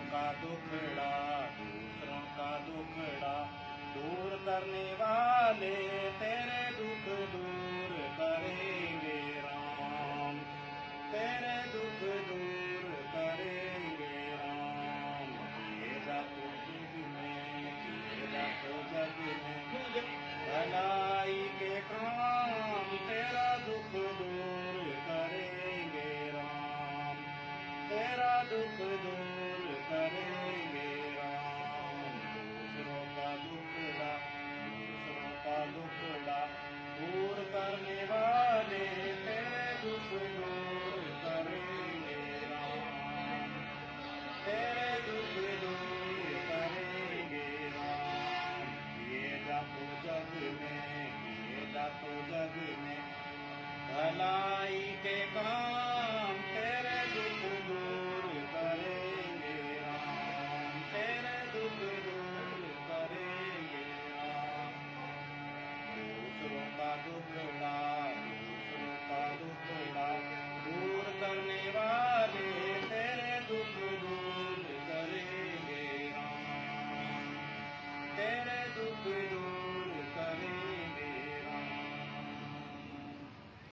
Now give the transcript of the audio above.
का दुखड़ा, दूसरों का दुखड़ा दूर करने वाले तेरे दुख दूर करेंगे राम, तेरे दुख दूर करेंगे राम। किएगा तो जग में, किएगा तो जग में भलाई के काम, तेरा दुख दूर करेंगे राम, तेरा दुख दूर करेंगे राम। दूसरों का दुखड़ा, दूसरों का दुखड़ा दूर करने वाले तेरे दुख दूर करेंगे राम, तेरे दुख दूर करेंगे राम। किएगा तो जग में, किएगा तो जग में भलाई के काम, तेरे दुख दूर करेंगे राम, तेरे दुख दूर करेंगे राम। दूसरों का दुखड़ा,